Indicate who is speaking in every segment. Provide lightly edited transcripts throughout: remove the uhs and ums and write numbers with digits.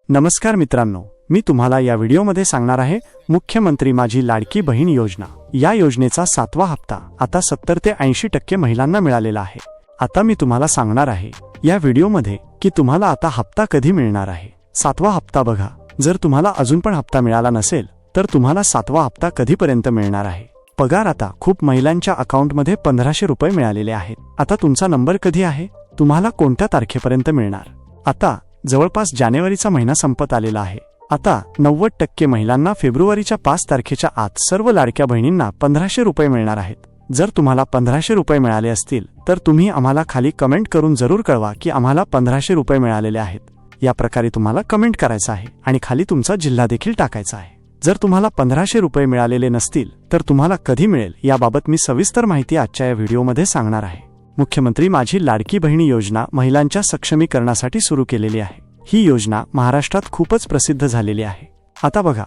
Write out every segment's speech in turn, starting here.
Speaker 1: नमस्कार मित्रांनो, मी तुम्हाला या व्हिडिओमध्ये सांगणार आहे मुख्यमंत्री माझी लाडकी बहीण योजना। या योजनेचा 7वा हप्ता आता 70 ते 80% महिलांना मिळालेला आहे। आता मी तुम्हाला सांगणार आहे या व्हिडिओमध्ये की तुम्हाला आता हप्ता कधी मिळणार आहे। 7वा हप्ता बघा, जर तुम्हाला अजून पण हप्ता मिळाला नसेल तर तुम्हाला 7वा हप्ता कधीपर्यंत मिळणार आहे। पगार आता खूप महिलांच्या अकाउंटमध्ये 1500 रुपये मिळालेले आहेत। आता तुमचा नंबर कधी आहे, तुम्हाला कोणत्या तारखेपर्यंत मिळणार। आता जवळपास जानेवारीचा महिना संपत आलेला आहे। आता 90% महिलांना फेब्रुवारीच्या 5 तारखेच्या आत सर्व लाडक्या बहिणींना 1500 रुपये मिळणार आहेत। जर तुम्हाला 1500 रुपये मिळाले असतील तर तुम्ही आम्हाला खाली कमेंट करून जरूर कळवा की आम्हाला 1500 रुपये मिळालेले आहेत। या प्रकारे तुम्हाला कमेंट करायचं आहे आणि खाली तुमचा जिल्हा देखील टाकायचा आहे। जर तुम्हाला 1500 रुपये मिळालेले नसतील तर तुम्हाला कधी मिळेल याबाबत मी सविस्तर माहिती आजच्या या व्हिडिओमध्ये सांगणार आहे। मुख्यमंत्री माझी लाडकी बहीण योजना महिलांच्या सक्षमीकरणासाठी सुरू केलेली आहे। ही योजना महाराष्ट्रात खूपच प्रसिद्ध झालेली आहे। आता बघा,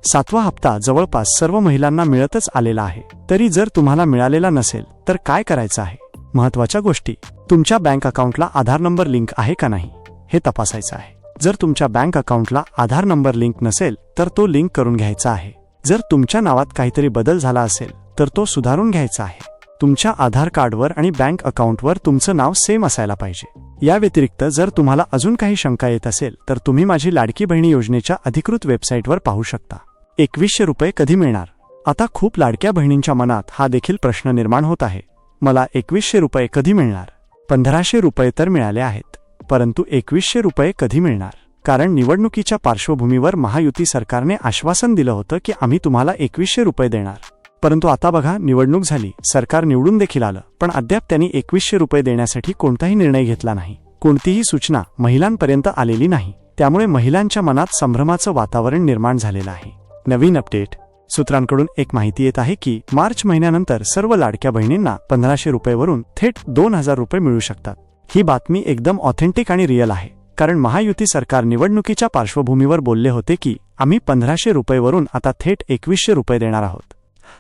Speaker 1: 7वा हप्ता जवळपास सर्व महिलांना मिळतच आलेला आहे। तरी जर तुम्हाला मिळालेला नसेल तर काय करायचं आहे? महत्त्वाच्या गोष्टी, तुमच्या बँक अकाउंटला आधार नंबर लिंक आहे का नाही हे तपासायचं आहे। जर तुमच्या बँक अकाउंटला आधार नंबर लिंक नसेल तर तो लिंक करून घ्यायचा आहे। जर तुमच्या नावात काहीतरी बदल झाला असेल तर तो सुधारून घ्यायचा आहे। तुमच्या आधार कार्डवर आणि बँक अकाउंटवर तुमचं नाव सेम असायला पाहिजे। या व्यतिरिक्त जर तुम्हाला अजून काही शंका येत असेल तर तुम्ही माझी लाडकी बहीण योजनेच्या अधिकृत वेबसाईटवर पाहू शकता। 2100 रुपये कधी मिळणार? आता खूप लाडक्या बहिणींच्या मनात हा देखील प्रश्न निर्माण होत आहे, मला 2100 रुपये कधी मिळणार? 1500 रुपये तर मिळाले आहेत, परंतु 2100 रुपये कधी मिळणार? कारण निवडणुकीच्या पार्श्वभूमीवर महायुती सरकारने आश्वासन दिलं होतं की आम्ही तुम्हाला 2100 रुपये देणार। परंतु आता बघा, निवडणूक झाली, सरकार निवडून देखील आलं, पण अद्याप त्यांनी 2100 रुपये देण्यासाठी कोणताही निर्णय घेतला नाही। कोणतीही सूचना महिलांपर्यंत आलेली नाही। त्यामुळे महिलांच्या मनात संभ्रमाचं वातावरण निर्माण झालेलं आहे। नवीन अपडेट सूत्रांकडून एक माहिती येत आहे की मार्च महिन्यानंतर सर्व लाडक्या बहिणींना 1500 रुपयेवरून थेट 2000 रुपये मिळू शकतात। ही बातमी एकदम ऑथेंटिक आणि रिअल आहे, कारण महायुती सरकार निवडणुकीच्या पार्श्वभूमीवर बोलले होते की आम्ही 1500 रुपयेवरून आता थेट 2100 रुपये देणार आहोत।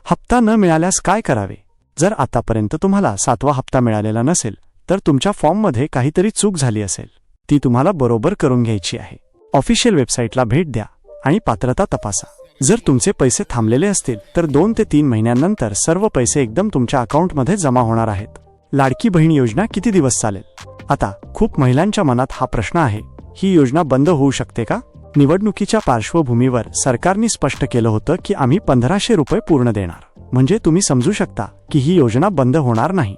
Speaker 1: हप्ता न मिळाल्यास काय करावे? जर आतापर्यंत तुम्हाला 7वा हप्ता मिळालेला नसेल तर तुमच्या फॉर्ममध्ये काहीतरी चूक झाली असेल, ती तुम्हाला बरोबर करून घ्यायची आहे। ऑफिशियल वेबसाईटला भेट द्या आणि पात्रता तपासा। जर तुमचे पैसे थांबलेले असतील तर 2 ते 3 महिन्यांनंतर सर्व पैसे एकदम तुमच्या अकाउंटमध्ये जमा होणार आहेत। लाडकी बहीण योजना किती दिवस चालेल? आता खूप महिलांच्या मनात हा प्रश्न आहे, ही योजना बंद होऊ शकते का? निवडणुकीच्या पार्श्वभूमीवर सरकारने स्पष्ट केलं होतं की आम्ही 1500 रुपये पूर्ण देणार, म्हणजे तुम्ही समजू शकता की ही योजना बंद होणार नाही।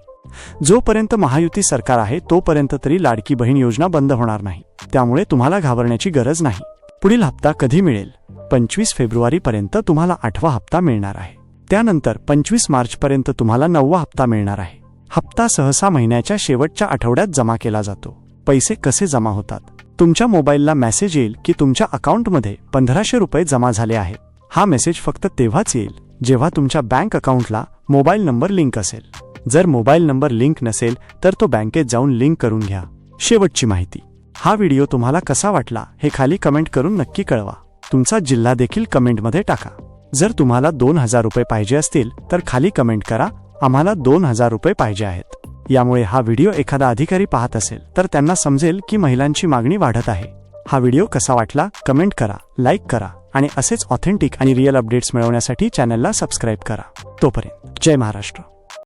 Speaker 1: जोपर्यंत महायुती सरकार आहे तोपर्यंत तरी लाडकी बहीण योजना बंद होणार नाही। त्यामुळे तुम्हाला घाबरण्याची गरज नाही। पुढील हप्ता कधी मिळेल? 25 फेब्रुवारीपर्यंत तुम्हाला 8वा हप्ता मिळणार आहे। त्यानंतर 25 मार्चपर्यंत तुम्हाला 9वा हप्ता मिळणार आहे। हप्ता सहसा महिन्याच्या शेवटच्या आठवड्यात जमा केला जातो। पैसे कसे जमा होतात? तुमच्या मोबाईलला मेसेज येईल की तुमच्या अकाउंटमध्ये 1500 रुपये जमा झाले आहेत। हा मेसेज फक्त तेव्हाच येईल जेव्हा तुमच्या बँक अकाउंटला मोबाईल नंबर लिंक असेल। जर मोबाईल नंबर लिंक नसेल तर तो बँकेत जाऊन लिंक करून घ्या। शेवटची माहिती, हा व्हिडिओ तुम्हाला कसा वाटला हे खाली कमेंट करून नक्की कळवा। तुमचा जिल्हा देखील कमेंटमध्ये टाका। जर तुम्हाला 2000 रुपये पाहिजे असतील तर खाली कमेंट करा, आम्हाला 2000 रुपये पाहिजे आहेत। यामुळे हा व्हिडिओ एखादा अधिकारी पाहत असेल तर त्यांना समजेल की महिलांची मागणी वाढत आहे। हा व्हिडिओ कसा वाटला कमेंट करा, लाईक करा आणि असेच ऑथेंटिक आणि रिअल अपडेट्स मिळवण्यासाठी चॅनलला सबस्क्राईब करा। तोपर्यंत जय महाराष्ट्र।